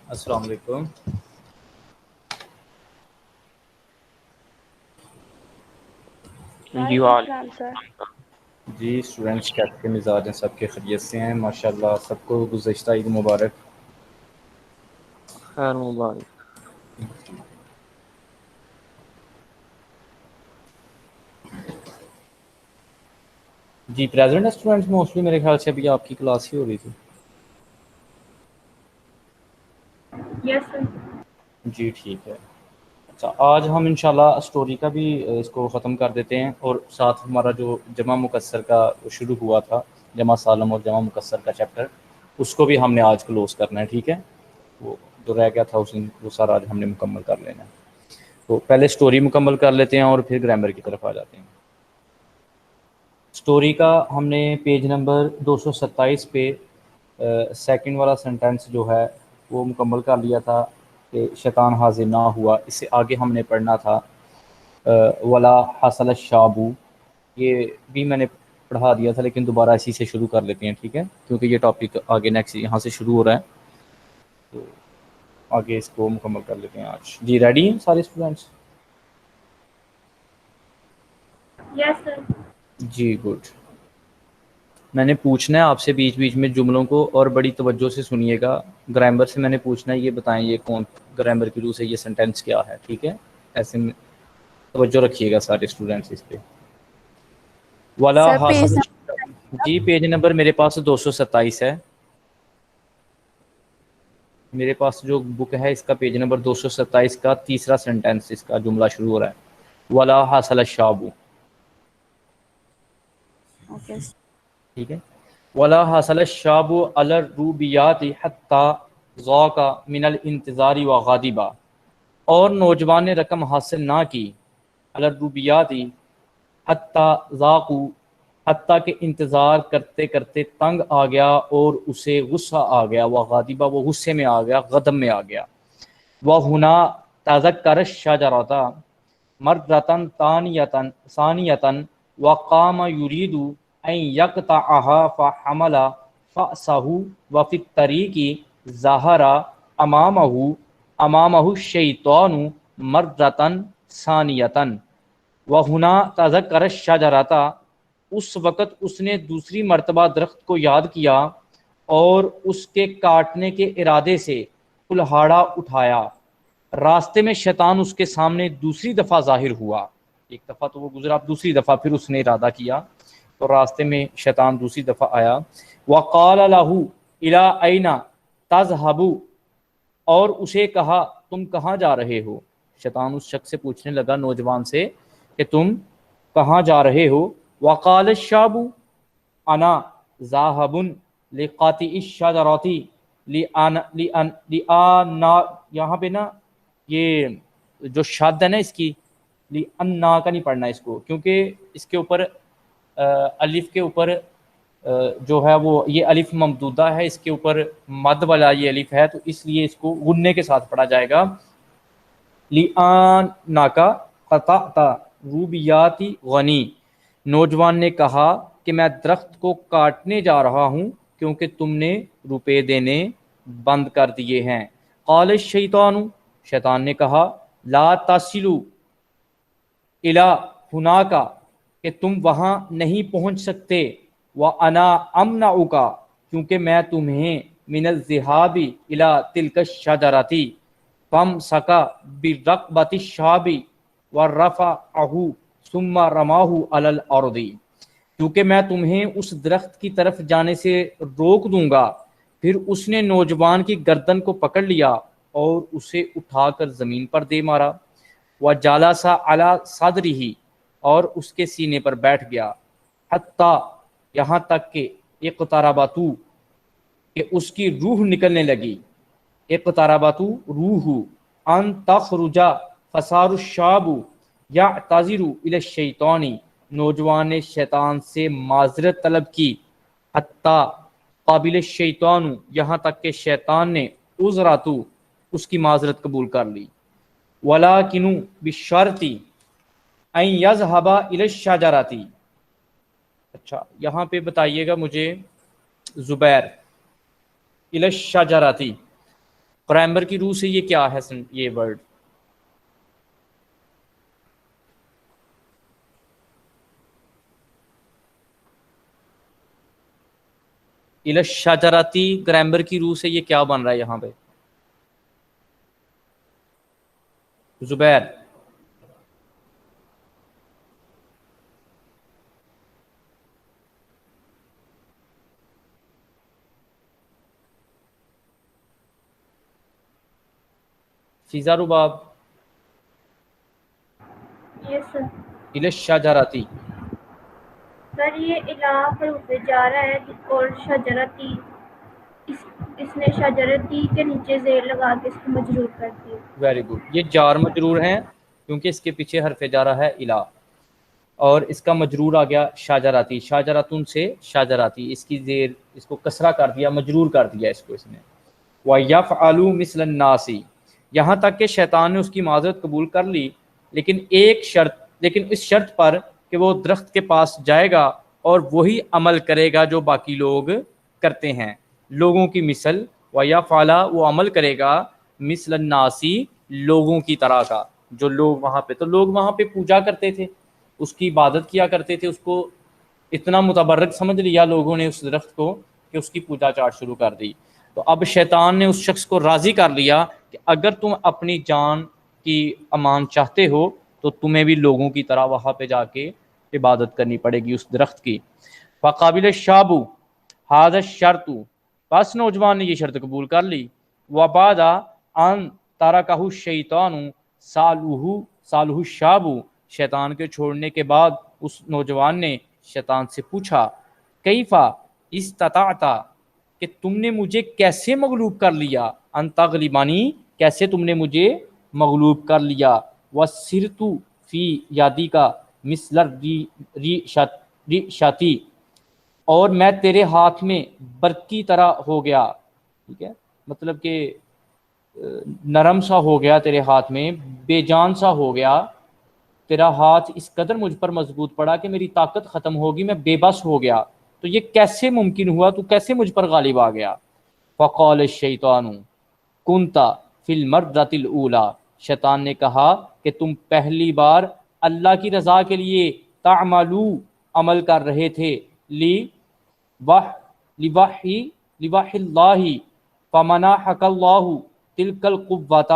السلام علیکم. جی السلام سر. جی اسٹوڈنٹس کیسے مزاج ہیں؟ سب کے خیریت سے ہیں ماشاءاللہ. سب کو گزشتہ عید مبارک. خیر مبارک. جی پریزنٹ اسٹوڈنٹس موسٹلی میرے خیال سے ابھی آپ کی کلاس ہی ہو رہی تھی. یس سر. جی ٹھیک ہے. اچھا آج ہم انشاءاللہ اسٹوری کا بھی اس کو ختم کر دیتے ہیں، اور ساتھ ہمارا جو جمع مکسر کا شروع ہوا تھا، جمع سالم اور جمع مکسر کا چیپٹر، اس کو بھی ہم نے آج کلوز کرنا ہے. ٹھیک ہے، وہ جو رہ گیا تھا وہ سارا آج ہم نے مکمل کر لینا ہے. تو پہلے اسٹوری مکمل کر لیتے ہیں اور پھر گرامر کی طرف آ جاتے ہیں. اسٹوری کا ہم نے پیج نمبر 227 پہ سیکنڈ والا سینٹینس جو ہے وہ مکمل کر لیا تھا کہ شیطان حاضر نہ ہوا. اس سے آگے ہم نے پڑھنا تھا ولا حصل الشابو. یہ بھی میں نے پڑھا دیا تھا لیکن دوبارہ اسی سے شروع کر لیتے ہیں. ٹھیک ہے، کیونکہ یہ ٹاپک آگے نیکسٹ یہاں سے شروع ہو رہا ہے، تو آگے اس کو مکمل کر لیتے ہیں آج. جی ریڈی ہیں سارے اسٹوڈنٹس؟ یس سر. جی گڈ. میں نے پوچھنا ہے آپ سے بیچ بیچ میں جملوں کو، اور بڑی توجہ سے سنیے گا. گرامر سے میں نے پوچھنا ہے یہ بتائیں یہ کون گرامر کی روح سے یہ سینٹینس کیا ہے. ٹھیک ہے، ایسے میں توجہ رکھیے گا سارے اسٹوڈنٹس اس پہ. ولا سر حاصل. پیج جی پیج نمبر میرے پاس 227 ہے. میرے پاس جو بک ہے اس کا پیج نمبر 227 کا تیسرا سینٹینس اس کا جملہ شروع ہو رہا ہے ولا حاصل الشابو. اوکے. ٹھیک ہے. ولا حاصل الشاب علی الروبیات حتی ذاق من الانتظار وغاضبا. اور نوجوان نے رقم حاصل نہ کی علی الروبیات حتی ذاقوا، حتیٰ کہ انتظار کرتے کرتے تنگ آ گیا اور اسے غصہ آ گیا. وغاضبا، وہ غصے میں آ گیا، غضب میں آ گیا. وہنا تذکر الشجرۃ مرۃ ثانیۃ وقام یرید ان یقطعها فحمل فأسه وفي الطریق ظہر امامہ الشیطان مرۃ ثانیۃ. وہنا تذکر الشجرۃ، اس وقت اس نے دوسری مرتبہ درخت کو یاد کیا اور اس کے کاٹنے کے ارادے سے کلہاڑا اٹھایا. راستے میں شیطان اس کے سامنے دوسری دفعہ ظاہر ہوا. ایک دفعہ تو وہ گزرا، دوسری دفعہ پھر اس نے ارادہ کیا تو راستے میں شیطان دوسری دفعہ آیا. وقال له الى اين تذهب، اور اسے کہا تم کہاں جا رہے ہو. شیطان اس شخص سے پوچھنے لگا، نوجوان سے، کہ تم کہاں جا رہے ہو. وقال الشاب انا ذاهب لقاطع الشجرات یہاں پہ نا یہ جو شاد ہے نا اس کی انا کا نہیں پڑھنا اس کو، کیونکہ اس کے اوپر الف کے اوپر جو ہے وہ یہ الف ممدودہ ہے، اس کے اوپر مد والا یہ الف ہے، تو اس لیے اس کو غنے کے ساتھ پڑھا جائے گا. لِآنَکَ قَطَعْتَ رُوبِیَاتِ غنی. نوجوان نے کہا کہ میں درخت کو کاٹنے جا رہا ہوں کیونکہ تم نے روپے دینے بند کر دیے ہیں. قال الشیطان، شیطان نے کہا، لا تصلوا الی ہناک، کہ تم وہاں نہیں پہنچ سکتے. وانا امنعک، کیونکہ میں تمہیں من الذهاب الی تلک الشجرۃ فامسک برقبۃ الشاب ورفعه ثم رماه علی الارض. کیونکہ میں تمہیں اس درخت کی طرف جانے سے روک دوں گا. پھر اس نے نوجوان کی گردن کو پکڑ لیا اور اسے اٹھا کر زمین پر دے مارا. وجالس علی صدرہ، اور اس کے سینے پر بیٹھ گیا. حتی، یہاں تک کہ اقتربت، کہ اس کی روح نکلنے لگی. اقتربت روح ان تخرج فصار الشاب یعتذر الی الشیطان. نوجوان نے شیطان سے معذرت طلب کی. حتی قابل الشیطان، یہاں تک کہ شیطان نے عذرۃ، اس کی معذرت قبول کر لی. ولیکن بشرط ان یذهب الی الشجرۃ. اچھا یہاں پہ بتائیے گا مجھے زبیر، الی الشجرۃ گرامر کی روح سے یہ کیا ہے یہ ورڈ؟ الی الشجرتی گرامر کی روح سے یہ کیا بن رہا ہے یہاں پہ؟ زبیر، فیضا رباب، یس سر. الی الشجرتی. سر یہ الہ حروف جارہ ہے اور شجرتی اس نے شجرتی کے نیچے زیر لگا کے اس کو مجرور کر دیا. Very good. یہ جار مجرور ہیں کیونکہ اس کے پیچھے حرف جارہ ہے الہ، اور اس کا مجرور آ گیا شاجراتی، شاجراتن سے شاجراتی، اس کی زیر اس کو کسرہ کر دیا، مجرور کر دیا اس کو اس نے. وَيَفْعَلُ مِثْلَ النَّاسِ، یہاں تک کہ شیطان نے اس کی معذرت قبول کر لی، لیکن اس شرط پر کہ وہ درخت کے پاس جائے گا اور وہی عمل کرے گا جو باقی لوگ کرتے ہیں، لوگوں کی مثل. وَيَفْعَلَ، وہ عمل کرے گا، مثل الناس، لوگوں کی طرح کا، جو لوگ وہاں پہ، تو لوگ وہاں پہ پوجا کرتے تھے، اس کی عبادت کیا کرتے تھے، اس کو اتنا متبرک سمجھ لیا لوگوں نے اس درخت کو کہ اس کی پوجا چاٹ شروع کر دی. تو اب شیطان نے اس شخص کو راضی کر لیا کہ اگر تم اپنی جان کی امان چاہتے ہو تو تمہیں بھی لوگوں کی طرح وہاں پہ جا کے عبادت کرنی پڑے گی اس درخت کی. فقابل شابو ہذا الشرط، پس نوجوان نے یہ شرط قبول کر لی. وبعد ان ترکہ الشیطان سالہ الشابو، شیطان کے چھوڑنے کے بعد اس نوجوان نے شیطان سے پوچھا، کیفا استطعت، کہ تم نے مجھے کیسے مغلوب کر لیا، ان تغلبانی، کیسے تم نے مجھے مغلوب کر لیا. وَسِرْتُ فِي يَدِكَ مِثْلَ الرِّیشَةِ، اور میں تیرے ہاتھ میں برق کی طرح ہو گیا. ٹھیک ہے، مطلب کہ نرم سا ہو گیا تیرے ہاتھ میں، بے جان سا ہو گیا، تیرا ہاتھ اس قدر مجھ پر مضبوط پڑا کہ میری طاقت ختم ہوگی، میں بے بس ہو گیا. تو یہ کیسے ممکن ہوا، تو کیسے مجھ پر غالب آ گیا؟ فقال الشیطان کنت فی المرۃ الاولی، شیطان نے کہا کہ تم پہلی بار اللہ کی رضا کے لیے تعملو، عمل کر رہے تھے، لوحی اللہ فمنحک اللہ تلک القوۃ،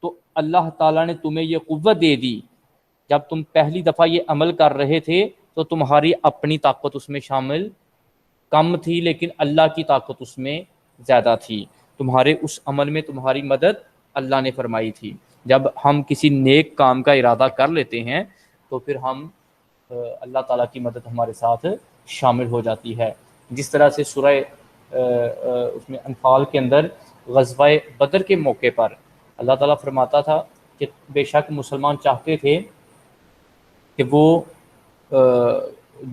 تو اللہ تعالیٰ نے تمہیں یہ قوت دے دی. جب تم پہلی دفعہ یہ عمل کر رہے تھے تو تمہاری اپنی طاقت اس میں شامل کم تھی، لیکن اللہ کی طاقت اس میں زیادہ تھی. تمہارے اس عمل میں تمہاری مدد اللہ نے فرمائی تھی. جب ہم کسی نیک کام کا ارادہ کر لیتے ہیں تو پھر ہم اللہ تعالیٰ کی مدد ہمارے ساتھ شامل ہو جاتی ہے. جس طرح سے سورہ اس میں انفال کے اندر غزوہ بدر کے موقع پر اللہ تعالیٰ فرماتا تھا کہ بے شک مسلمان چاہتے تھے کہ وہ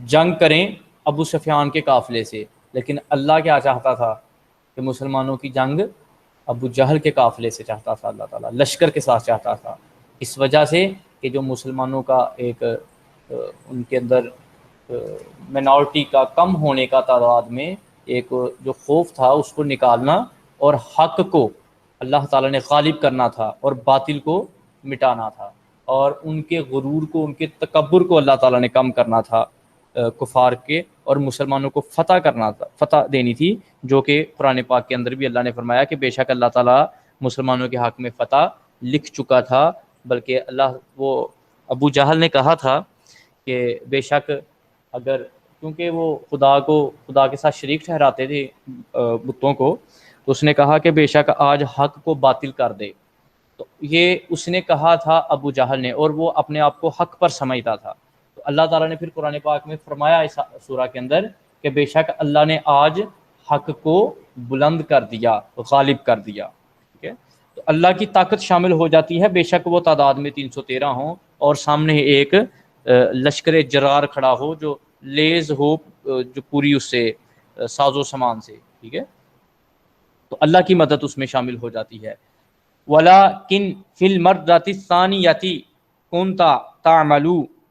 جنگ کریں ابو سفیان کے قافلے سے، لیکن اللہ کیا چاہتا تھا کہ مسلمانوں کی جنگ ابو جہل کے قافلے سے چاہتا تھا، اللہ تعالیٰ لشکر کے ساتھ چاہتا تھا، اس وجہ سے کہ جو مسلمانوں کا ایک ان کے اندر مینارٹی کا کم ہونے کا تعداد میں ایک جو خوف تھا اس کو نکالنا اور حق کو اللہ تعالیٰ نے غالب کرنا تھا اور باطل کو مٹانا تھا، اور ان کے غرور کو، ان کے تکبر کو اللہ تعالیٰ نے کم کرنا تھا کفار کے، اور مسلمانوں کو فتح کرنا تھا، فتح دینی تھی، جو کہ قرآن پاک کے اندر بھی اللہ نے فرمایا کہ بے شک اللہ تعالیٰ مسلمانوں کے حق میں فتح لکھ چکا تھا. بلکہ اللہ وہ ابو جہل نے کہا تھا کہ بے شک اگر، کیونکہ وہ خدا کے ساتھ شریک ٹھہراتے تھے بتوں کو، تو اس نے کہا کہ بے شک آج حق کو باطل کر دے. تو یہ اس نے کہا تھا ابو جہل نے، اور وہ اپنے آپ کو حق پر سمجھتا تھا. تو اللہ تعالیٰ نے پھر قرآن پاک میں فرمایا اس سورہ کے اندر کہ بے شک اللہ نے آج حق کو بلند کر دیا، غالب کر دیا. ٹھیک ہے، تو اللہ کی طاقت شامل ہو جاتی ہے، بے شک وہ تعداد میں 313 ہوں اور سامنے ایک لشکر جرار کھڑا ہو جو لیز ہو، جو پوری اس سے ساز و سامان سے. ٹھیک ہے، تو اللہ کی مدد اس میں شامل ہو جاتی ہے. وَلَكِنْ فِي الْمَرَّةِ الثَّانِيَةِ كُنْتَ تَعْمَلُ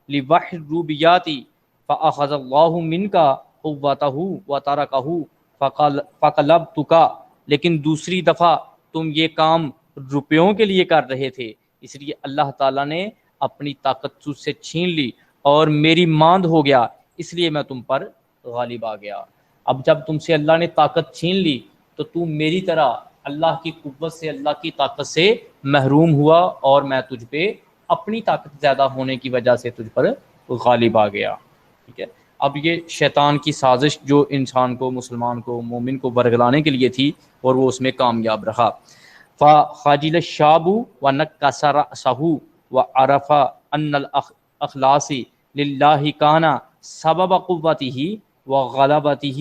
لِوَحْيِ الرُّبُوبِيَّةِ فَأَخَذَ اللَّهُ مِنْكَ قُوَّتَهُ وَتَرَكَهُ فَقَلَبْتُكَ، لیکن دوسری دفعہ تم یہ کام روپیوں کے لیے کر رہے تھے، اس لیے اللہ تعالیٰ نے اپنی طاقت تجھ سے چھین لی اور میری ماند ہو گیا، اس لیے میں تم پر غالب آ گیا۔ اب جب تم سے اللہ نے طاقت چھین لی تو تم میری طرح اللہ کی قوت سے، اللہ کی طاقت سے محروم ہوا، اور میں تجھ پہ اپنی طاقت زیادہ ہونے کی وجہ سے تجھ پر غالب آ گیا۔ ٹھیک ہے، اب یہ شیطان کی سازش جو انسان کو، مسلمان کو، مومن کو برگلانے کے لیے تھی، اور وہ اس میں کامیاب رہا۔ فَخَجِلَ الشَّابُ وَنَكَّسَ رَأْسَهُ وَعَرَفَ أَنَّ الْأَخْلَاصِ لِلَّهِ كَانَ سَبَبَ قُوَّتِهِ وَغَلَبَتِهِ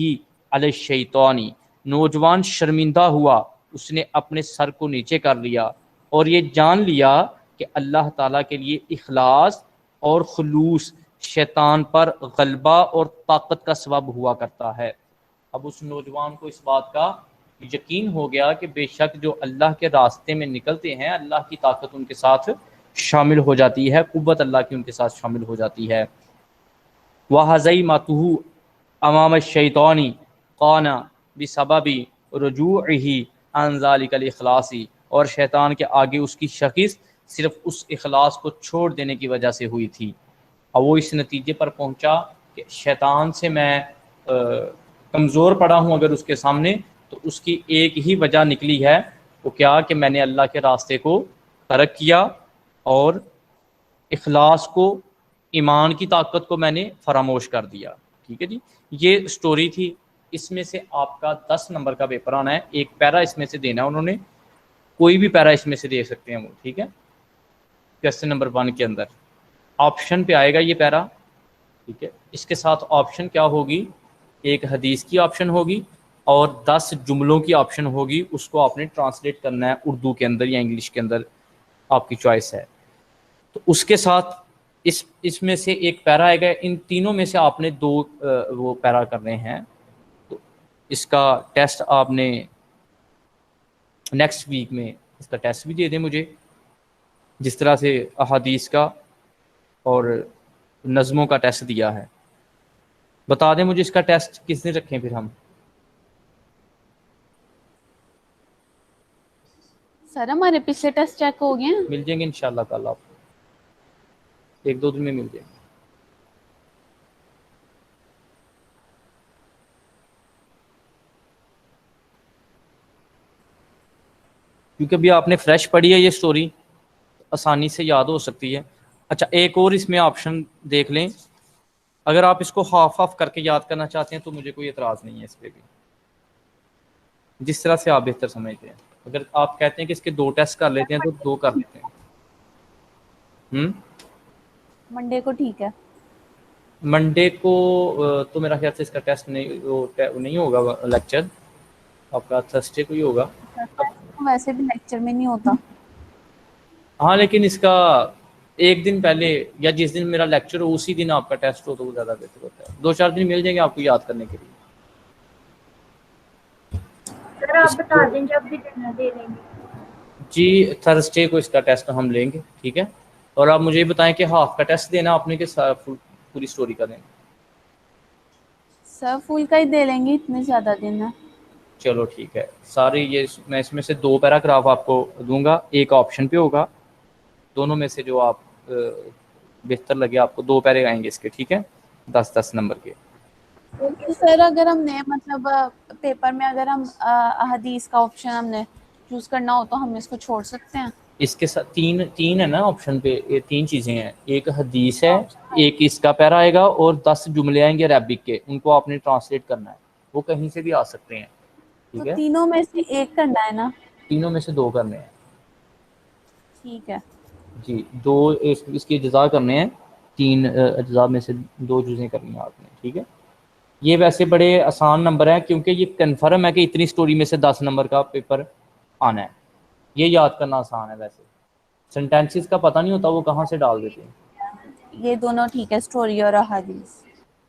عَلَى الشَّيْطَانِ۔ نوجوان شرمندہ ہوا، اس نے اپنے سر کو نیچے کر لیا اور یہ جان لیا کہ اللہ تعالیٰ کے لیے اخلاص اور خلوص شیطان پر غلبہ اور طاقت کا سبب ہوا کرتا ہے۔ اب اس نوجوان کو اس بات کا یقین ہو گیا کہ بے شک جو اللہ کے راستے میں نکلتے ہیں، اللہ کی طاقت ان کے ساتھ شامل ہو جاتی ہے، قوت اللہ کی ان کے ساتھ شامل ہو جاتی ہے۔ وَهَزَيْمَتُهُ أَمَامَ الشَّيْطَانِ قَانَ بِسَبَبِ رُجُوعِهِ عَنْ ذَلِكَ الْإِخْلَاصِ، اور شیطان کے آگے اس کی شکست صرف اس اخلاص کو چھوڑ دینے کی وجہ سے ہوئی تھی۔ اور وہ اس نتیجے پر پہنچا کہ شیطان سے میں کمزور پڑا ہوں اگر اس کے سامنے، تو اس کی ایک ہی وجہ نکلی ہے، وہ کیا کہ میں نے اللہ کے راستے کو ترک کیا اور اخلاص کو، ایمان کی طاقت کو میں نے فراموش کر دیا۔ ٹھیک ہے جی، یہ سٹوری تھی۔ اس میں سے آپ کا 10 نمبر کا پیپر آنا ہے، ایک پیرا اس میں سے دینا ہے، انہوں نے کوئی بھی پیرا اس میں سے دے سکتے ہیں وہ۔ ٹھیک ہے، کویسچن نمبر 1 کے اندر آپشن پہ آئے گا یہ پیرا۔ ٹھیک ہے، اس کے ساتھ آپشن کیا ہوگی، ایک حدیث کی آپشن ہوگی اور 10 جملوں کی آپشن ہوگی، اس کو آپ نے ٹرانسلیٹ کرنا ہے اردو کے اندر یا انگلش کے اندر، آپ کی چوائس ہے۔ تو اس کے ساتھ اس میں سے ایک پیرا آئے گا، ان تینوں میں سے آپ نے 2 وہ پیرا کرنے ہیں۔ تو اس کا ٹیسٹ آپ نے نیکسٹ ویک میں اس کا ٹیسٹ بھی دے دیں مجھے، جس طرح سے احادیث کا اور نظموں کا ٹیسٹ دیا ہے، بتا دیں مجھے اس کا ٹیسٹ کس دن رکھیں پھر ہم۔ سر ہمارے پچھلے ٹیسٹ چیک ہو گئے ہیں؟ مل جائیں گے انشاءاللہ کل، آپ کو 1-2 دن میں مل جائیں گے۔ کیونکہ ابھی آپ نے فریش پڑھی ہے یہ سٹوری، آسانی سے یاد ہو سکتی ہے۔ اچھا، ایک اور اس میں آپشن دیکھ لیں، اگر آپ اس کو ہاف آف کر کے یاد کرنا چاہتے ہیں تو مجھے کوئی اعتراض نہیں ہے اس پہ بھی، جس طرح سے آپ بہتر سمجھتے ہیں۔ اگر آپ کہتے ہیں کہ اس کے 2 ٹیسٹ کر لیتے ہیں تو 2 کر لیتے ہیں۔ منڈے کو ٹھیک ہے۔ منڈے کو تو میرا خیال سے اس کا ٹیسٹ نہیں ہوگا، لیکچر آپ کا تھرسڈے کو ہی ہوگا۔ ویسے بھی لیکچر میں نہیں ہوتا۔ ہاں، لیکن اس کا ایک دن پہلے یا جس دن میرا لیکچر ہو اسی دن آپ کا ٹیسٹ ہو تو وہ زیادہ بہتر ہوتا ہے۔ 2-4 دن مل جائیں گے آپ کو یاد کرنے کے لیے۔ سر آپ بتا دیں جب بھی دینا دے دیں گے۔ جی، تھرسڈے کو اس کا ٹیسٹ ہم لیں گے، ٹھیک ہے۔ اور آپ مجھے بتائیں کہ ہاف کا ٹیسٹ دینا آپ نے کہ پوری سٹوری کا دینا؟ سر فل کا ہی دے لیں گے، اتنے زیادہ دن ہے۔ چلو ٹھیک ہے، سارے یہ میں اس میں سے 2 پیراگراف آپ کو دوں گا، ایک آپشن پہ ہوگا، دونوں میں سے جو آپ بہتر لگے آپ کو 2 پیرے آئیں گے اس کے، ٹھیک ہے، 10-10 نمبر کے۔ تو سر اگر ہم نے مطلب پیپر میں اگر ہم احادیث کا آپشن ہم نے چوز کرنا ہو تو ہم اس کو چھوڑ سکتے ہیں؟ اس کے ساتھ تین ہے نا آپشن پہ، یہ 3 چیزیں ہیں، ایک حدیث ہے، ایک اس کا پیرا آئے گا اور 10 جملے آئیں گے عربک کے، ان کو آپ نے ٹرانسلیٹ کرنا ہے، وہ کہیں سے بھی آ سکتے ہیں، تو ٹھیک ہے۔ تینوں میں سے ایک کرنا ہے نا؟ تینوں میں سے 2 کرنے ہیں ٹھیک ہے جی، 2 اس کی اجزاء کرنے ہیں، 3 اجزاء میں سے 2 جزیں کرنی ہیں آپ نے، ٹھیک ہے۔ یہ ویسے بڑے آسان نمبر ہیں کیونکہ یہ کنفرم ہے کہ اتنی سٹوری میں سے 10 نمبر کا پیپر آنا ہے، یہ یاد کرنا آسان ہے۔ ویسے سینٹینسز کا پتہ نہیں ہوتا وہ کہاں سے ڈال دیتے ہیں۔ یہ دونوں ٹھیک ہے، سٹوری اور احادیث۔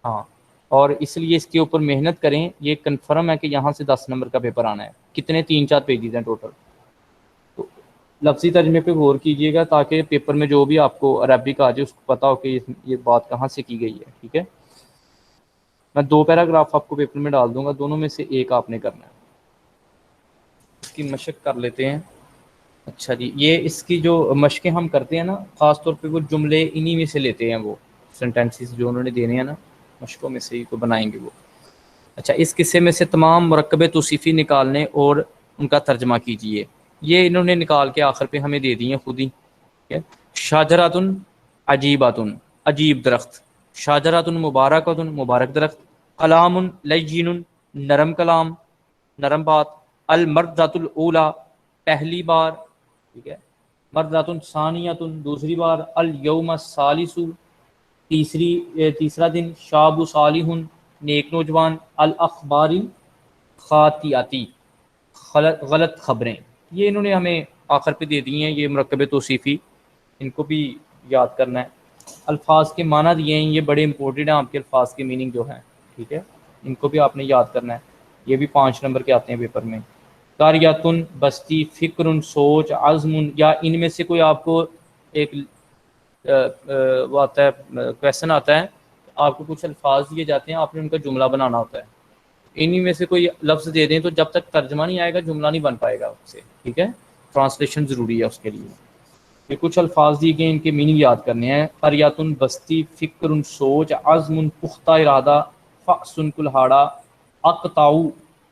ہاں، اور اس لیے اس کے اوپر محنت کریں، یہ کنفرم ہے کہ یہاں سے 10 نمبر کا پیپر آنا ہے۔ کتنے 3-4 پیجز ہیں ٹوٹل، تو لفظی ترجمے پہ غور کیجیے گا تاکہ پیپر میں جو بھی آپ کو عربک آ جائے اس کو پتہ ہو کہ یہ بات کہاں سے کی گئی ہے، ٹھیک ہے۔ میں 2 پیراگراف آپ کو پیپر میں ڈال دوں گا، دونوں میں سے ایک آپ نے کرنا ہے۔ کی مشق کر لیتے ہیں. اچھا جی، یہ اس کی جو مشقیں ہم کرتے ہیں نا، خاص طور پہ وہ جملے انہی میں سے لیتے ہیں، وہ سینٹینسز جو انہوں نے دینے ہیں نا مشقوں میں سے ہی کو بنائیں گے وہ. اچھا، اس قصے میں سے تمام مرکب توصیفی نکالنے اور ان کا ترجمہ کیجیے. یہ انہوں نے نکال کے آخر پہ ہمیں دے دی ہیں خود ہی. شاجراتن عجیباتن، عجیب درخت. شاجراتن مبارکاتن، مبارک درخت. کلام لجین، نرم کلام، نرم بات. المردۃ الاولی، پہلی بار. ٹھیک ہے. مردۃ ثانیۃ، دوسری بار. الیوم الثالث، تیسرا دن. شاب صالح، نیک نوجوان. الاخبار خاطئاتی، غلط خبریں. یہ انہوں نے ہمیں آخر پہ دے دی ہیں یہ مرکب توصیفی، ان کو بھی یاد کرنا ہے. الفاظ کے معنی دیے ہیں، یہ بڑے امپورٹنٹ ہیں آپ کے الفاظ کے میننگ جو ہیں. ٹھیک ہے، ان کو بھی آپ نے یاد کرنا ہے. یہ بھی 5 نمبر کے آتے ہیں پیپر میں. قاریاتن، بستی. فکر، سوچ. عزم، یا ان میں سے کوئی آپ کو ایک وہ آتا ہے، کویشچن آتا ہے، آپ کو کچھ الفاظ دیے جاتے ہیں، آپ نے ان کا جملہ بنانا ہوتا ہے. انہی میں سے کوئی لفظ دے دیں تو جب تک ترجمہ نہیں آئے گا جملہ نہیں بن پائے گا اس سے. ٹھیک ہے، ٹرانسلیشن ضروری ہے اس کے لیے. یہ کچھ الفاظ دیے گئے، ان کے میننگ یاد کرنے ہیں. قریاتن، بستی. فکر، سوچ. عزم، پختہ ارادہ. فأسن، کلہاڑا. اقطاؤ،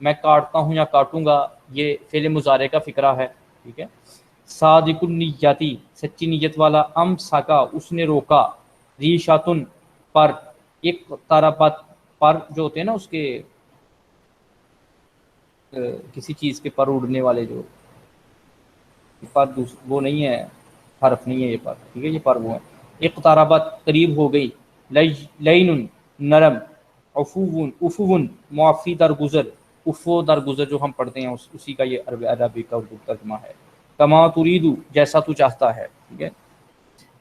میں کاٹتا ہوں یا کاٹوں گا، یہ فعل مضارع کا فقرہ ہے. ٹھیک ہے. صادق النیتی، سچی نیت والا. امسکا، اس نے روکا. ریشاتن، پر. اقتربت، پر جو ہوتے ہیں نا اس کے کسی چیز کے پر اڑنے والے، جو پر وہ نہیں ہے، حرف نہیں ہے یہ پر. ٹھیک ہے، یہ پر وہ ہے. اقتربت، قریب ہو گئی. لین، نرم. عفون، معافی، درگزر. عفو، درگزر جو ہم پڑھتے ہیں اسی کا یہ عربی کا اردو ترجمہ ہے. کما تریدو، جیسا تو چاہتا ہے. ٹھیک ہے.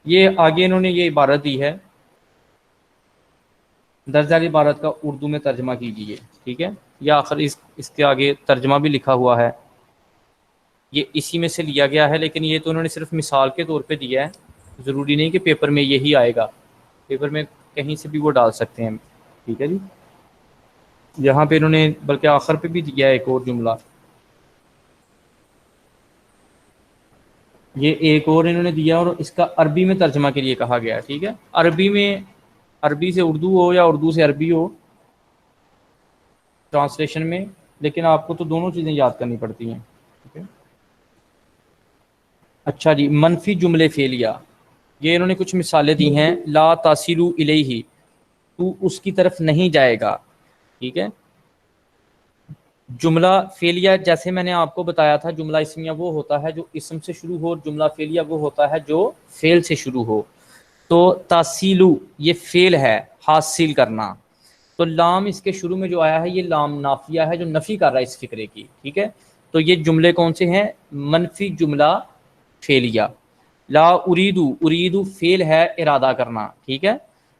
یہ آگے انہوں نے یہ عبارت دی ہے، درجہ عبارت کا اردو میں ترجمہ کیجیے. ٹھیک ہے، یا آخر اس کے آگے ترجمہ بھی لکھا ہوا ہے، یہ اسی میں سے لیا گیا ہے، لیکن یہ تو انہوں نے صرف مثال کے طور پہ دیا ہے. ضروری نہیں کہ پیپر میں یہی آئے گا، پیپر میں کہیں سے بھی وہ ڈال سکتے ہیں. ٹھیک ہے جی. یہاں پہ انہوں نے بلکہ آخر پہ بھی دیا ہے ایک اور جملہ، یہ ایک اور انہوں نے دیا اور اس کا عربی میں ترجمہ کے لیے کہا گیا ہے. ٹھیک ہے، عربی میں، عربی سے اردو ہو یا اردو سے عربی ہو ٹرانسلیشن میں، لیکن آپ کو تو دونوں چیزیں یاد کرنی پڑتی ہیں. ٹھیک ہے. اچھا جی، منفی جملے فعلیہ، یہ انہوں نے کچھ مثالیں دی ہیں. لا تصلوا الیہ، تو اس کی طرف نہیں جائے گا. ٹھیک ہے. جملہ فعلیہ جیسے میں نے آپ کو بتایا تھا، جملہ اسمیہ وہ ہوتا ہے جو اسم سے شروع ہو، اور جملہ فعلیہ وہ ہوتا ہے جو فعل سے شروع ہو. تو تاسیلو یہ فعل ہے، حاصل کرنا. تو لام اس کے شروع میں جو آیا ہے یہ لام نافیہ ہے جو نفی کر رہا ہے اس فقرے کی. ٹھیک ہے. تو یہ جملے کون سے ہیں؟ منفی جملہ فعلیہ. لا اریدو، اریدو فعل ہے ارادہ کرنا. ٹھیک ہے.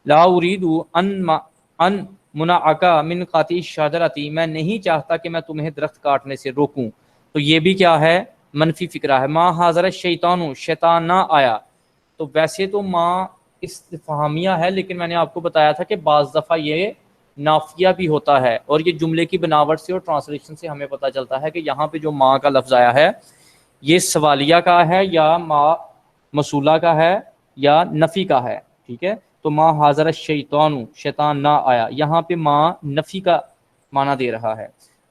لا اریدو ان منعکا من قاطع الشجرۃ، میں نہیں چاہتا کہ میں تمہیں درخت کاٹنے سے روکوں. تو یہ بھی کیا ہے؟ منفی فقرہ ہے. ما حاضر الشیطان، شیطان نہ آیا. تو ویسے تو ما استفہامیہ ہے، لیکن میں نے آپ کو بتایا تھا کہ بعض دفعہ یہ نافیہ بھی ہوتا ہے، اور یہ جملے کی بناوٹ سے اور ٹرانسلیشن سے ہمیں پتہ چلتا ہے کہ یہاں پہ جو ما کا لفظ آیا ہے یہ سوالیہ کا ہے یا ما موصولہ کا ہے یا نفی کا ہے. ٹھیک ہے. تو ما حاضر الشیطان، شیطان نہ آیا، یہاں پہ ما نفی کا معنی دے رہا ہے.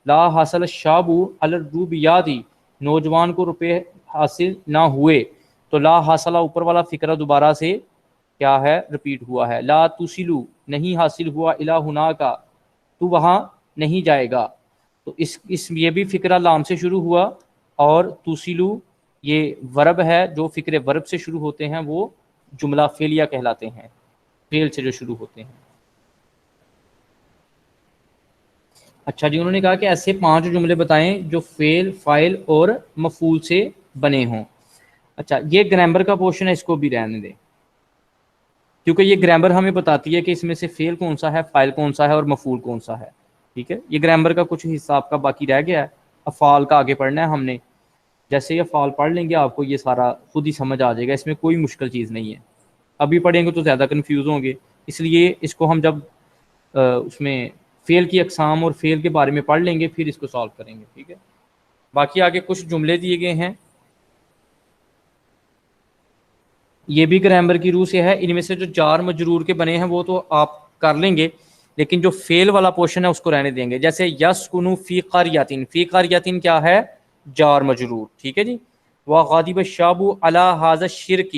لا حاصل الشاب علی الروبیات، نوجوان کو روپے حاصل نہ ہوئے. تو لا حاصلہ اوپر والا فقرہ دوبارہ سے کیا ہے؟ رپیٹ ہوا ہے. لا تسلو، نہیں حاصل ہوا. الی ہناک، تو وہاں نہیں جائے گا. تو اس یہ بھی فقرہ لام سے شروع ہوا، اور تسلو یہ ورب ہے، جو فقرے ورب سے شروع ہوتے ہیں وہ جملہ فعلیہ کہلاتے ہیں، فعل سے جو شروع ہوتے ہیں. اچھا جی، انہوں نے کہا کہ ایسے 5 جملے بتائیں جو فعل، فاعل اور مفعول سے بنے ہوں. اچھا، یہ گرامر کا پورشن ہے، اس کو بھی رہنے دیں، کیونکہ یہ گرامر ہمیں بتاتی ہے کہ اس میں سے فعل کون سا ہے، فاعل کون سا ہے اور مفعول کون سا ہے. ٹھیک ہے. یہ گرامر کا کچھ حصہ آپ کا باقی رہ گیا ہے. افعال کا آگے پڑھنا ہے ہم نے. جیسے یہ افعال پڑھ لیں گے آپ کو یہ سارا خود ہی سمجھ آ جائے گا، اس میں کوئی مشکل چیز نہیں ہے. ابھی پڑھیں گے تو زیادہ کنفیوز ہوں گے، اس لیے اس کو ہم جب اس میں فعل کی اقسام اور فعل کے بارے میں پڑھ لیں گے پھر اس کو سالو کریں گے. ٹھیک ہے. باقی آگے کچھ جملے دیے گئے ہیں، یہ بھی گرامر کی روح سے ہے. ان میں سے جو جار مجرور کے بنے ہیں وہ تو آپ کر لیں گے، لیکن جو فعل والا پورشن ہے اس کو رہنے دیں گے. جیسے یسکنو فی قریۃ، فی قریۃ کیا ہے؟ جار مجرور. ٹھیک ہے جی. وغاضب الشاب علی ھذا الشرک،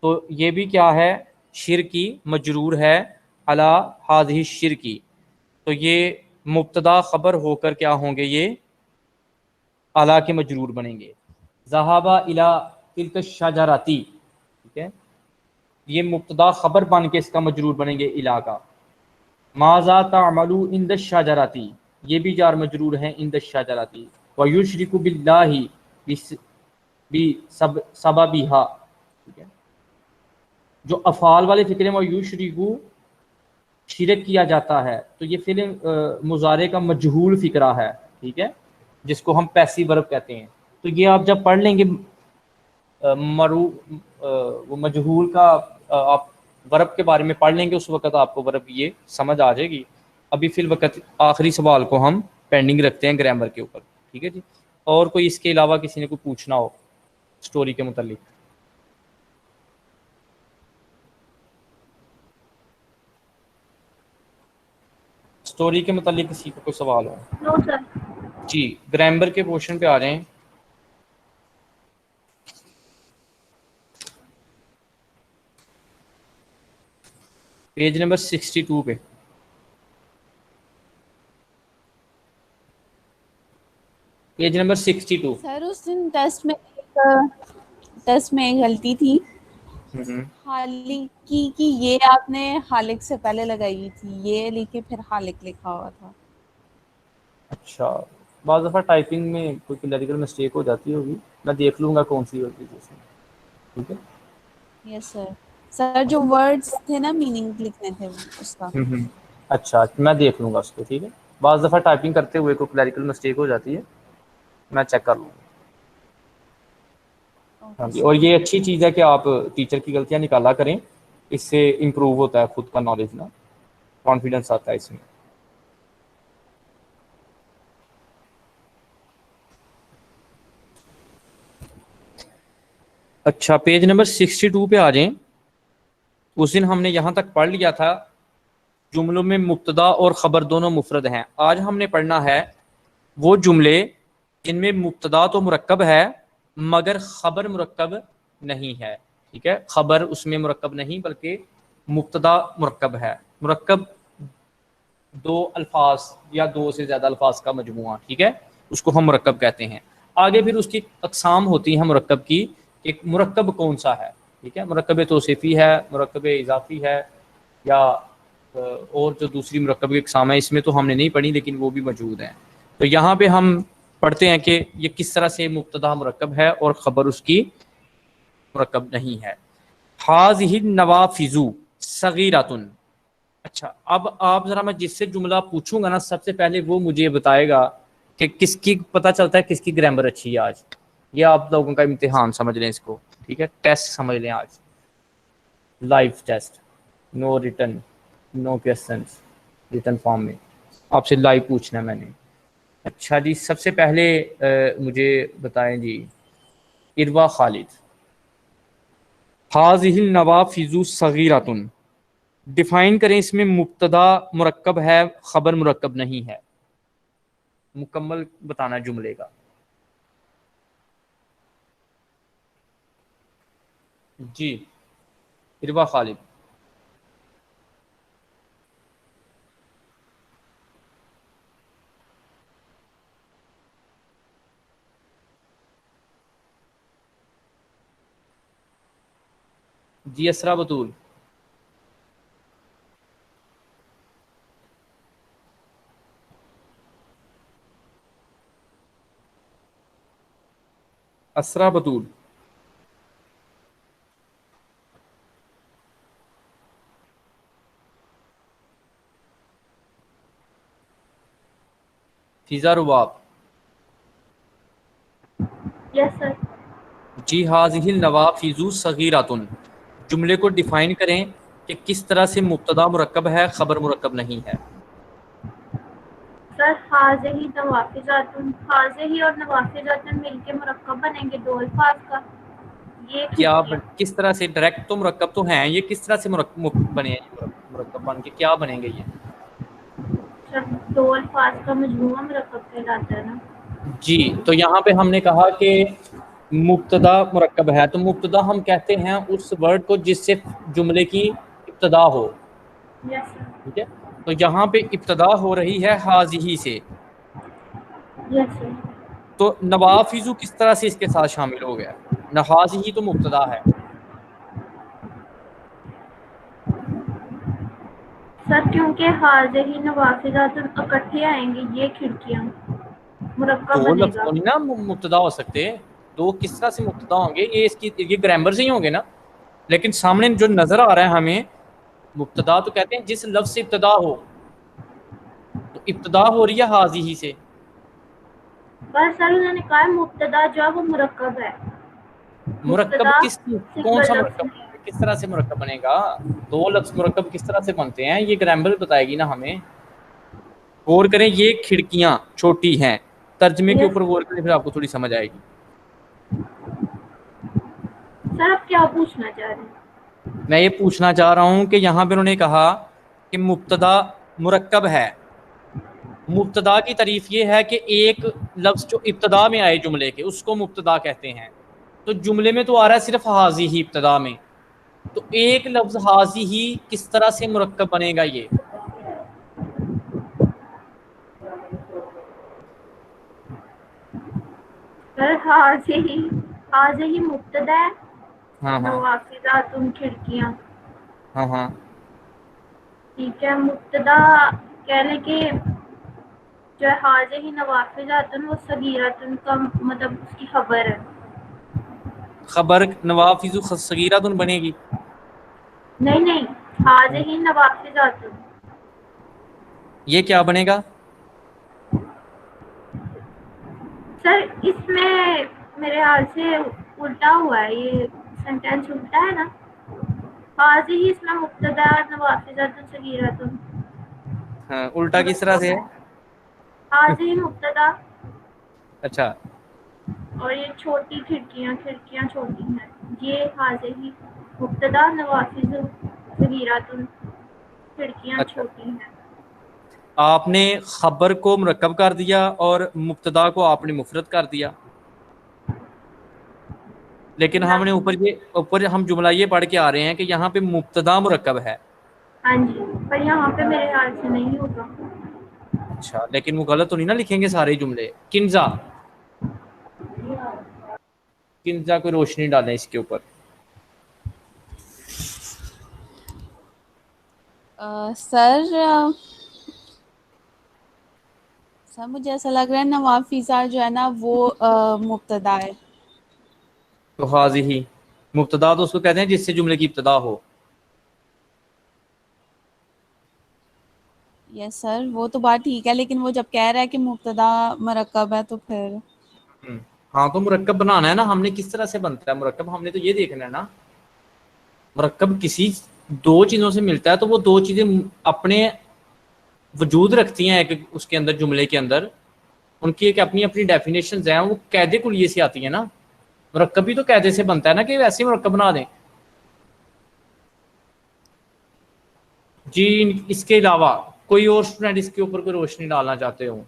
تو یہ بھی کیا ہے؟ شرکی مجرور ہے علی ھذہ الشرک، تو یہ مبتدا خبر ہو کر کیا ہوں گے؟ یہ اعلیٰ کے مجرور بنیں گے. ذہب الی تلک الشجرۃ، ٹھیک ہے، یہ مبتدا خبر بن کے اس کا مجرور بنیں گے الی کا. ماذا تعمل عند الشجرۃ، یہ بھی جار مجرور ہیں عند الشجرۃ. ویشرک باللہ بسببھا، ٹھیک ہے، جو افعال والے فکرے میں یشرکو شرک کیا جاتا ہے تو یہ فعل مضارع کا مجہول فکرہ ہے، ٹھیک ہے، جس کو ہم پیسیو ورب کہتے ہیں. تو یہ آپ جب پڑھ لیں گے وہ مجہول کا آپ ورب کے بارے میں پڑھ لیں گے، اس وقت آپ کو ورب یہ سمجھ آ جائے گی. ابھی فی الوقت آخری سوال کو ہم پینڈنگ رکھتے ہیں گرامر کے اوپر. ٹھیک ہے جی. اور کوئی اس کے علاوہ کسی نے کوئی پوچھنا ہو سٹوری کے متعلق؟ سٹوری کے متعلق کسی کو کوئی سوال ہو؟ نو سر. جی گرامر کے پورشن پہ آ جائیں. پیج نمبر 62 پہ. Page number 62. سر اس دن ٹیسٹ میں ایک غلطی تھی، خالق کی یہ آپ نے خالق سے پہلے لگائی تھی، یہ لکھے پھر خالق لکھا ہوا تھا. اچھا، بعض دفعہ ٹائپنگ میں کوئی کلیریکل مسٹیک ہو جاتی ہوگی، میں دیکھ لوں گا کون سی ہوگی جس میں. ٹھیک ہے. یس سر. سر جو ورڈز تھے نا میننگ لکھنے تھے اس کا. اچھا میں دیکھ لوں گا اس کو. ٹھیک ہے. بعض دفعہ ٹائپنگ کرتے ہوئے کوئی کلیریکل مسٹیک ہو جاتی ہے، میں چیک کر لوں گا. ہاں جی. اور یہ اچھی چیز ہے کہ آپ ٹیچر کی غلطیاں نکالا کریں، اس سے امپروو ہوتا ہے خود کا نالج نا، کانفیڈنس آتا ہے اس میں. اچھا پیج نمبر 62 پہ آ جائیں. اس دن ہم نے یہاں تک پڑھ لیا تھا جملوں میں مبتدا اور خبر دونوں مفرد ہیں. آج ہم نے پڑھنا ہے وہ جملے جن میں مبتدا تو مرکب ہے مگر خبر مرکب نہیں ہے. ٹھیک ہے، خبر اس میں مرکب نہیں بلکہ مبتدا مرکب ہے. مرکب دو الفاظ یا دو سے زیادہ الفاظ کا مجموعہ، ٹھیک ہے، اس کو ہم مرکب کہتے ہیں. آگے پھر اس کی اقسام ہوتی ہیں مرکب کی، ایک مرکب کون سا ہے. ٹھیک ہے، مرکب توصیفی ہے، مرکب اضافی ہے، یا اور جو دوسری مرکب کی اقسام ہے اس میں تو ہم نے نہیں پڑھی لیکن وہ بھی موجود ہیں. تو یہاں پہ ہم پڑھتے ہیں کہ یہ کس طرح سے مبتدا مرکب ہے اور خبر اس کی مرکب نہیں ہے. حاذہ النوافذ صغیرۃ. اچھا اب آپ ذرا، میں جس سے جملہ پوچھوں گا نا سب سے پہلے وہ مجھے بتائے گا کہ کس کی پتہ چلتا ہے کس کی گرامر اچھی ہے آج. یہ آپ لوگوں کا امتحان سمجھ لیں اس کو. ٹھیک ہے، ٹیسٹ سمجھ لیں آج، لائف ٹیسٹ، نو ریٹن، نو کوسچنس ریٹن فارم میں، آپ سے لائیو پوچھنا ہے میں نے. اچھا جی، سب سے پہلے مجھے بتائیں جی اروا خالد. حاذہ النوافذ صغیرۃ، ڈیفائن کریں اس میں مبتدا مرکب ہے خبر مرکب نہیں ہے. مکمل بتانا جملے کا. جی اروا خالد. جی اسرا بطول. اسرا بطول. فضا رباب. یس سر. جی حاذہ النوافذ صغیرۃ، جملے کو ڈیفائن کریں کہ کس طرح سے مبتدا مرکب ہے خبر مرکب نہیں ہے. سر سر حاضہی نوافذات، حاضہی اور نوافذات مل کے مرکب بنیں گے دو الفاظ کا. یہ کیا کھڑکیاں کس طرح سے؟ ڈائریکٹ تو مرکب تو ہیں، یہ کس طرح سے بنے ہیں؟ یہ مرکب بن کے کیا بنیں گے یہ؟ سر دو الفاظ کا مجموعہ مرکب کہلاتا ہے نا. جی، تو یہاں پہ ہم نے کہا کہ مبتدا مرکب ہے، تو مبتدا ہم کہتے ہیں اس ورڈ کو جس سے جملے کی ابتدا ہو. یس سر. ٹھیک ہے، تو یہاں پہ ابتدا ہو رہی ہے حاضی سے، یس سر. تو نوافذ کس طرح سے اس کے ساتھ شامل ہو گیا؟ حاضی تو مبتدا ہے. سر کیونکہ حاضہی نوافذات اکٹھے آئیں گے، یہ کھڑکیاں مرکب دو بنے لفظ گا. تو نہیں نا مبتدا ہو سکتے، دو کس طرح سے مبتدا ہوں گے؟ یہ اس کی یہ گرامر سے ہی ہوں گے نا. لیکن سامنے جو نظر آ رہا ہے ہمیں، مبتدا تو کہتے ہیں جس لفظ سے ابتدا ہو، تو ابتدا ہو رہی ہے حاضی سے. پر سر انہوں نے کہا مبتدا جو ہے وہ مرکب ہے. مرکب مبتدا کون سنگل سا لفظ مرکب نہیں ہے. کس طرح سے مرکب بنے گا؟ دو لفظ مرکب کس طرح سے بنتے ہیں یہ گرامر بتائے گی نا ہمیں. غور کریں، یہ کھڑکیاں چھوٹی ہیں، ترجمے کے یس اوپر غور کریں پھر آپ کو تھوڑی سمجھ آئے گی. سر آپ کیا پوچھنا چاہ رہے ہیں؟ میں یہ پوچھنا چاہ رہا ہوں کہ یہاں پہ انہوں نے کہا کہ مبتدا مرکب ہے. مبتدا کی تعریف یہ ہے کہ ایک لفظ جو ابتدا میں آئے جملے کے اس کو مبتدا کہتے ہیں. تو جملے میں تو آ رہا ہے صرف حاضی ہی ابتدا میں، تو ایک لفظ حاضی ہی کس طرح سے مرکب بنے گا یہ؟ سر حاضہی مبتدا ہے، ہاں ہاں نوافذات کھڑکیاں. ہاں ہاں ٹھیک ہے، مبتدا کہہ لیں کہ جو حاضہی نوافذات وہ صغیرۃ کا مطلب اس کی خبر ہے. خبر نوافذ صغیرۃ بنے گی. نہیں، حاضہی نوافذات. یہ کیا بنے گا؟ سر اس میں میرے خیال سے الٹا ہوا ہے، یہ سینٹینس الٹا ہے نا. حاضہی اس میں مبتدا نوافذات صغیرۃ. ہاں، الٹا کس طرح سے ہے؟ حاضہی مبتدا اچھا، اور یہ چھوٹی کھڑکیاں چھوٹی ہیں، یہ حاضہی مبتدا نوافذ صغیرۃ، کھڑکیاں اچھا، چھوٹی ہیں. آپ نے خبر کو مرکب کر دیا اور مبتدا کو آپ نے مفرد کر دیا. لیکن ہم نے اوپر ہم جملہ یہ پڑھ کے آ رہے ہیں کہ یہاں پہ مبتدا مرکب ہے. ہاں جی، پر یہاں پہ میرے خیال سے نہیں ہوگا. اچھا، لیکن وہ غلط تو نہیں نا لکھیں گے سارے جملے؟ کنزا کوئی روشنی ڈالیں اس کے اوپر. سر مجھے ایسا لگ رہا ہے نوافذات جو ہے نا وہ مبتدا ہے. تو حاضی مبتدا تو اس کو کہتے ہیں جس سے جملے کی ابتدا ہو. یس سر، وہ تو بات ٹھیک ہے، لیکن وہ جب کہہ رہا ہے کہ مبتدا مرکب ہے تو پھر ہاں، تو مرکب بنانا ہے نا ہم نے. کس طرح سے بنتا ہے مرکب؟ ہم نے تو یہ دیکھنا ہے نا. مرکب کسی دو چیزوں سے ملتا ہے تو وہ دو چیزیں اپنے وجود رکھتی ہیں ایک اس کے اندر، جملے کے اندر. ان کی ایک اپنی اپنی ڈیفینیشنز ہیں، وہ قاعدے کلیے سے آتی ہیں نا. مرکب بھی تو قاعدے سے بنتا ہے نا کہ ویسے ہی مرکب بنا دیں. جی، اس کے علاوہ کوئی اور اسٹوڈنٹ اس کے اوپر کوئی روشنی ڈالنا چاہتے ہوں؟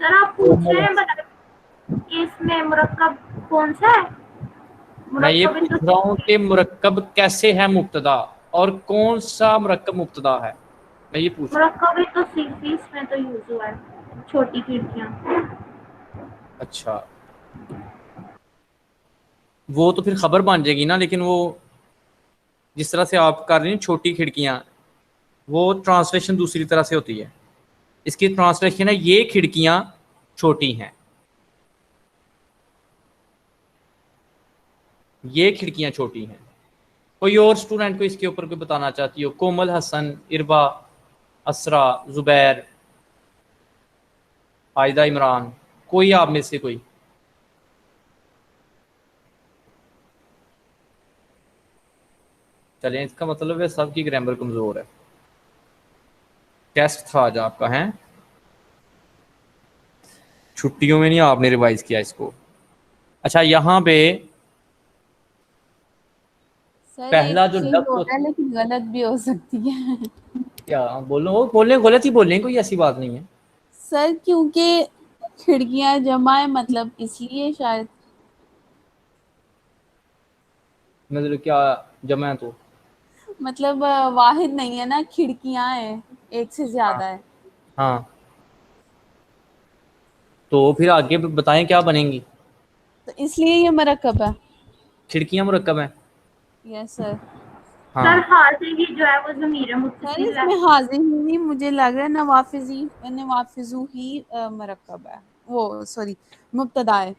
سر آپ پوچھ رہے ہیں کہ اس میں مرکب کون سا ہے؟ میں یہ مرکب تو پوچھ رہا ہوں کہ مرکب کیسے ہے مبتدا، اور کون سا مرکب مبتدا ہے، میں یہ پوچھ رہا ہوں. مرکب تو صرف اس میں تو یوز ہوا ہے، چھوٹی کھڑکیاں. اچھا، وہ تو پھر خبر بن جائے گی نا. لیکن وہ جس طرح سے آپ کر رہے ہیں چھوٹی کھڑکیاں، وہ ٹرانسلیشن دوسری طرح سے ہوتی ہے. اس کی ٹرانسلیشن ہے یہ کھڑکیاں چھوٹی ہیں. یہ کھڑکیاں چھوٹی ہیں. کوئی اور اسٹوڈنٹ کو اس کے اوپر کوئی بتانا چاہتی ہو؟ کومل، حسن، اربا، اسرا، زبیر، عائدہ، عمران، کوئی آپ میں سے کوئی؟ چلیں، اس کا مطلب ہے سب کی گرامر کمزور ہے. ٹیسٹ تھا آج آپ کا ہے، چھٹیوں میں نہیں آپ نے ریوائز کیا اس کو. اچھا یہاں پہ سر ایک پہلا جو چیز لفظ ہوتا ہے لیکن غلط بھی ہو سکتی ہے. کیا بولو، بولنے غلط ہی بولیں، کوئی ایسی بات نہیں ہے. سر کیونکہ کھڑکیاں جمع ہے مطلب اس لیے شاید. مطلب کیا جمع ہے تو مطلب واحد نہیں ہے نا، کھڑکیاں ہیں، ایک سے ہاں زیادہ ہے. ہاں، تو پھر آگے بتائیں کیا بنیں گی. تو اس لیے یہ مرکب ہے. کھڑکیاں مرکب ہیں. یس سر. ہاں سر حاضر ہی جو ہے وہ ضمیر سر متصل اس ہے. میں حاضر ہی مجھے لگ رہا ہے نوافذو ہی مرکب ہے، وہ سوری مبتدا ہے.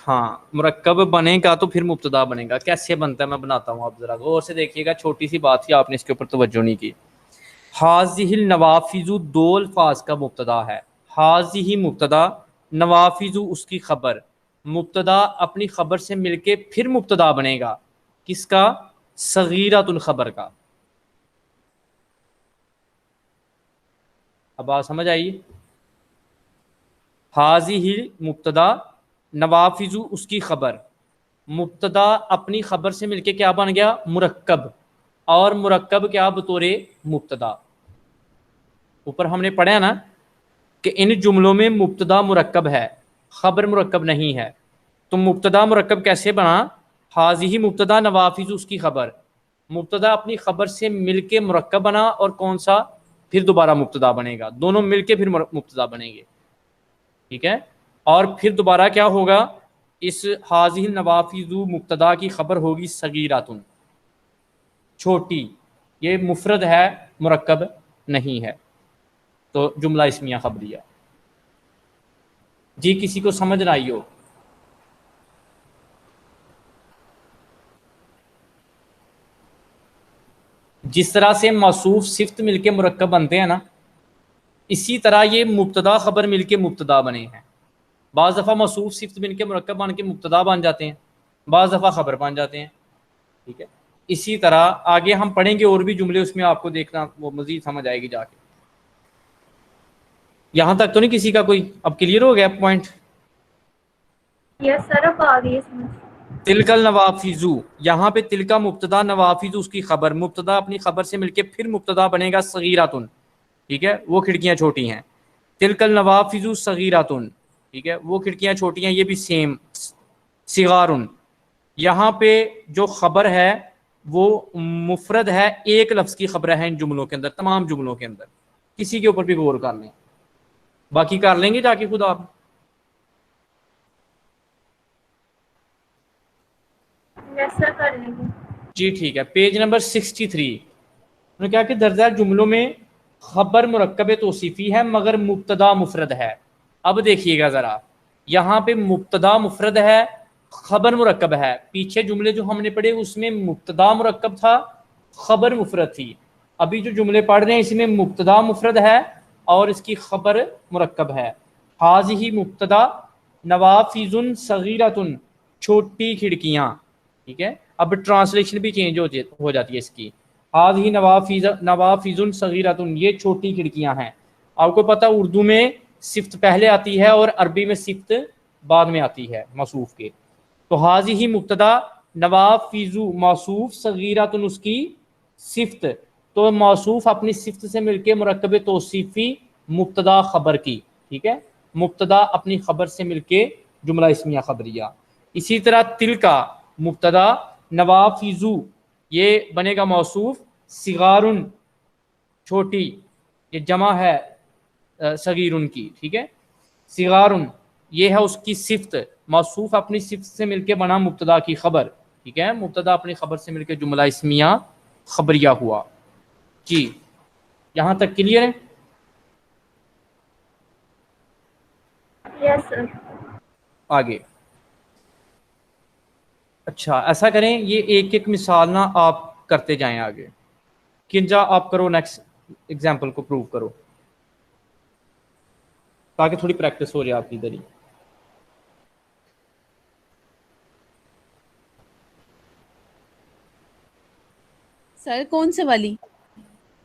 ہاں مرکب بنے گا تو پھر مبتدا بنے گا. کیسے بنتا ہے میں بناتا ہوں، آپ ذرا غور سے دیکھیے گا. چھوٹی سی بات تھی، آپ نے اس کے اوپر توجہ نہیں کی. حاضہ النوافذ دو الفاظ کا مبتدا ہے. حاضہ مبتدا، نوافذ اس کی خبر. مبتدا اپنی خبر سے مل کے پھر مبتدا بنے گا. کس کا؟ صغیرۃ الخبر کا. اب بات سمجھ آئی؟ حاضہ مبتدا، نوافذ اس کی خبر. مبتدا اپنی خبر سے مل کے کیا بن گیا؟ مرکب. اور مرکب کیا بطور مبتدا. اوپر ہم نے پڑھا نا کہ ان جملوں میں مبتدا مرکب ہے، خبر مرکب نہیں ہے. تو مبتدا مرکب کیسے بنا؟ حاضہ مبتدا، نوافذ اس کی خبر. مبتدا اپنی خبر سے مل کے مرکب بنا، اور کون سا؟ پھر دوبارہ مبتدا بنے گا. دونوں مل کے پھر مبتدا بنیں گے. ٹھیک ہے. اور پھر دوبارہ کیا ہوگا؟ اس حاضہ النوافذ مبتدا کی خبر ہوگی صغیرۃ، چھوٹی. یہ مفرد ہے، مرکب نہیں ہے. تو جملہ اسمیہ خبریہ. جی کسی کو سمجھ نہ آئی ہو؟ جس طرح سے موصوف صفت مل کے مرکب بنتے ہیں نا، اسی طرح یہ مبتدا خبر مل کے مبتدا بنے ہیں. بعض دفعہ موصوف صفت مل کے مرکب بن کے مبتدا بن جاتے ہیں، بعض دفعہ خبر بن جاتے ہیں. ٹھیک ہے. اسی طرح آگے ہم پڑھیں گے اور بھی جملے، اس میں آپ کو دیکھنا وہ مزید سمجھ آئے گی جا کے. یہاں تک تو نہیں کسی کا کوئی اب کلیئر ہو گیا پوائنٹ؟ یس سر اب آ گئی سمجھ. تلک النوافذ، یہاں پہ تلکا مبتدا، نوافذ اس کی خبر. مبتدا اپنی خبر سے مل کے پھر مبتدا بنے گا صغیرۃ. ٹھیک ہے، وہ کھڑکیاں چھوٹی ہیں. تلک النوافذ صغیرۃ، ٹھیک ہے، وہ کھڑکیاں چھوٹی ہیں. یہ بھی سیم صغار. یہاں پہ جو خبر ہے وہ مفرد ہے، ایک لفظ کی خبر ہے ان جملوں کے اندر، تمام جملوں کے اندر. کسی کے اوپر بھی غور کر لیں، باقی کر لیں گے جا کے خود آپ. یس سر کر لیں گے. جی ٹھیک ہے. Page number 63. انہوں نے کہا کہ درجہ جملوں میں خبر مرکب توصیفی ہے مگر مبتدا مفرد ہے. اب دیکھیے گا ذرا، یہاں پہ مبتدا مفرد ہے، خبر مرکب ہے. پیچھے جملے جو ہم نے پڑھے اس میں مبتدا مرکب تھا، خبر مفرد تھی. ابھی جو جملے پڑھ رہے ہیں اس میں مبتدا مفرد ہے اور اس کی خبر مرکب ہے. حاضہ مبتدا، نوافذ صغیرۃ، چھوٹی کھڑکیاں. ٹھیک ہے. اب ٹرانسلیشن بھی چینج ہو جاتی ہے اس کی. حاضہ نوافذ صغیرۃ، یہ چھوٹی کھڑکیاں ہیں. آپ کو پتہ اردو میں صفت پہلے آتی ہے اور عربی میں صفت بعد میں آتی ہے موصوف کے. تو حاضہ مبتدا، نوافذ موصوف، صغیرۃ اس کی صفت. تو موصوف اپنی صفت سے مل کے مرکب توصیفی، مبتدا خبر کی. ٹھیک ہے، مبتدا اپنی خبر سے مل کے جملہ اسمیہ خبریہ. اسی طرح تلکا مبتدا، نوافذ یہ بنے گا موصوف، صغار چھوٹی، یہ جمع ہے صغیر کی. ٹھیک ہے. صغار یہ ہے اس کی صفت، موصوف اپنی صفت سے مل کے بنا مبتدا کی خبر. ٹھیک ہے، مبتدا اپنی خبر سے مل کے جملہ اسمیہ خبریہ ہوا. جی یہاں تک کلیئر ہے؟ یس سر. آگے. اچھا ایسا کریں، یہ ایک ایک مثال نا آپ کرتے جائیں آگے. کنجا آپ کرو، نیکسٹ ایگزامپل کو پروو کرو تاکہ تھوڑی پریکٹس ہو جائے آپ کی ادھر ہی. سر کون سے والی؟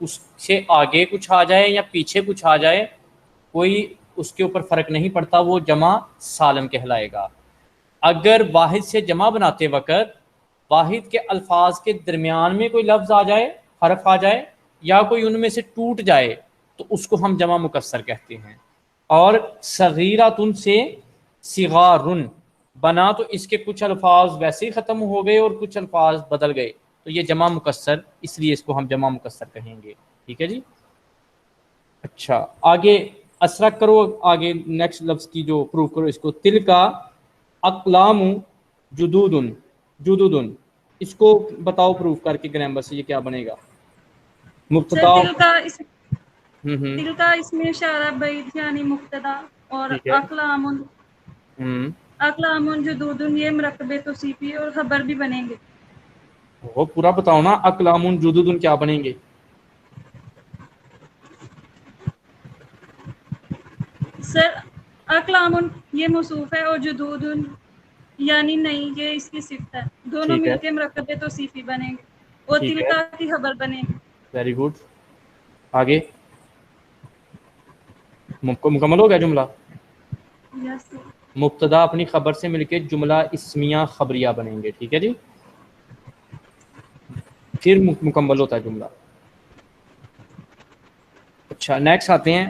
اس سے آگے کچھ آ جائے یا پیچھے کچھ آ جائے کوئی اس کے اوپر فرق نہیں پڑتا، وہ جمع سالم کہلائے گا۔ اگر واحد سے جمع بناتے وقت واحد کے الفاظ کے درمیان میں کوئی لفظ آ جائے، حرف آ جائے، یا کوئی ان میں سے ٹوٹ جائے تو اس کو ہم جمع مکسر کہتے ہیں۔ اور صغیراتن سے صغارن بنا تو اس کے کچھ الفاظ ویسے ہی ختم ہو گئے اور کچھ الفاظ بدل گئے، تو یہ جمع مکسر، اس لیے اس کو ہم جمع مکسر کہیں گے۔ ٹھیک ہے جی۔ اچھا آگے اسرا کرو، آگے نیکسٹ لفظ کی جو پروف کرو اس کو، تل کا اقلام جدودن، جدودن اس کو بتاؤ پروف کر کے گرامر سے یہ کیا بنے گا؟ سر مبتدا دل کا اس میں اشارہ بعید یعنی مبتدا، اور ٹھیک ہے۔ اقلام جدود یہ مرکب توصیفی اور خبر بھی بنیں گے۔ وہ پورا بتاؤ نا، اقلام جدودن کیا بنیں گے؟ سر اقلام یہ موصوف ہے اور جدود یعنی نہیں یہ اس کی صفت ہے، دونوں ٹھیک ہے، مل کے مرکب توصیفی بنیں گے اور ٹھیک ہے، تلکا کی خبر بنے گی۔ Very good. آگے مکمل ہو گیا جملہ؟ یس سر۔ مبتدا اپنی خبر سے مل کے جملہ اسمیہ خبریہ بنیں گے۔ ٹھیک ہے جی، پھر مکمل ہوتا ہے جملہ۔ اچھا نیکسٹ آتے ہیں،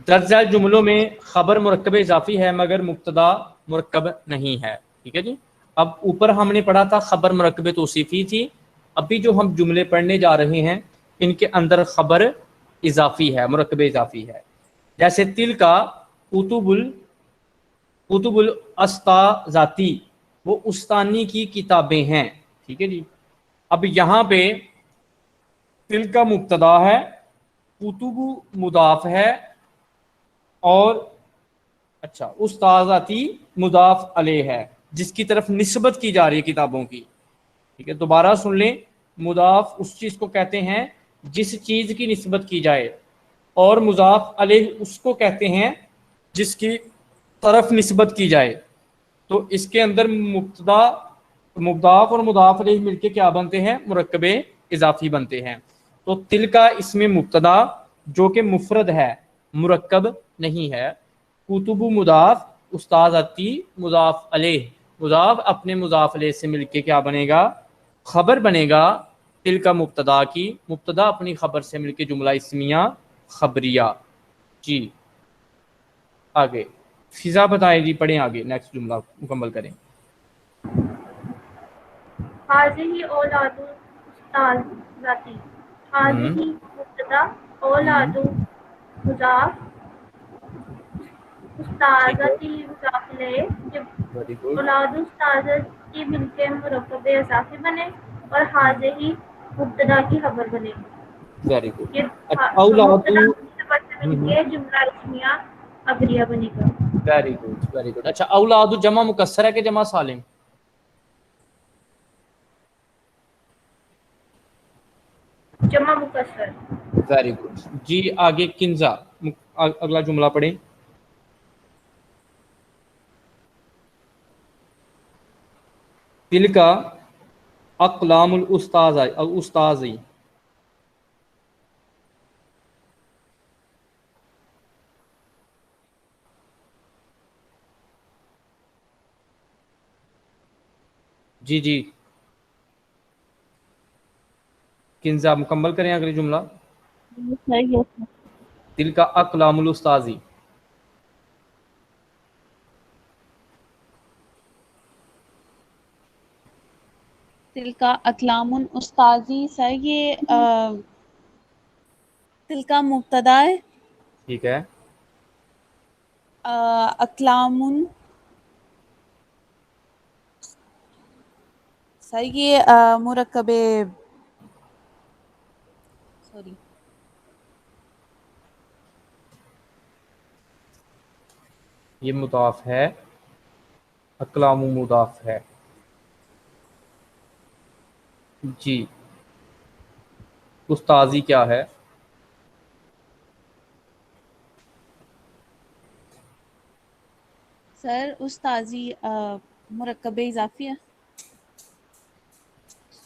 درجہ جملوں میں خبر مرکب اضافی ہے مگر مبتدا مرکب نہیں ہے۔ ٹھیک ہے جی، اب اوپر ہم نے پڑھا تھا خبر مرکب توصیفی تھی، ابھی جو ہم جملے پڑھنے جا رہے ہیں ان کے اندر خبر اضافی ہے، مرکب اضافی ہے۔ جیسے تل کا کتب الاستاذاتی، وہ استانی کی کتابیں ہیں۔ ٹھیک ہے جی، اب یہاں پہ تل کا مبتدا ہے، کتب مضاف ہے، اور اچھا استاذاتی مضاف علیہ ہے جس کی طرف نسبت کی جا رہی ہے کتابوں کی۔ ٹھیک ہے، دوبارہ سن لیں، مضاف اس چیز کو کہتے ہیں جس چیز کی نسبت کی جائے، اور مضاف علیہ اس کو کہتے ہیں جس کی طرف نسبت کی جائے۔ تو اس کے اندر مبتدا، مضاف اور مضاف علیہ مل کے کیا بنتے ہیں؟ مرکب اضافی بنتے ہیں۔ تو تل کا اس میں مبتدا جو کہ مفرد ہے، مرکب نہیں ہے، کتب مضاف، استاذاتی مضاف علیہ، مضاف اپنے مضاف علیہ سے مل کے کیا بنے گا؟ خبر بنے گا تل کا مبتدا کی، مبتدا اپنی خبر سے مل کے جملہ اسمیہ خبریہ۔ جی آگے فضا بتائیں جی، پڑھیں آگے، نیکسٹ جملہ مکمل کریں۔ حاضی اولاد استاذاتی، حاضی مبتدا، اولاد مضاف، ٹھیک ہے، استاذاتی مضاف الیہ، جب ویری گڈ، اولاد استاذاتی مل کے مرکب اضافی بنے اور حاضی مبتدا کی خبر بنے، ویری گڈ۔ یہ اولاد، مبتدا کی خبر سے مل کے جملہ اسمیہ خبریہ بنے گا۔ Very good very good. اچھا اولاد جمع مکسر ہے کہ جمع سالم؟ جمع مکسر۔ ویری گڈ جی۔ آگے کنزا، اگلا جملہ پڑھیں۔ تل کا اقلام الاستاذی، جی جی کنزا مکمل کریں اگلی جملہ۔ تل کا اقلام الاستاذی، تل کا اقلام استاذی، سر یہ تل کا مبتدا ہے، ٹھیک ہے، اقلام، سر یہ مرکب، سوری یہ مضاف ہے، اقلام مضاف ہے۔ جی استاذی کیا ہے؟ سر استاذی مرکب اضافی ہے۔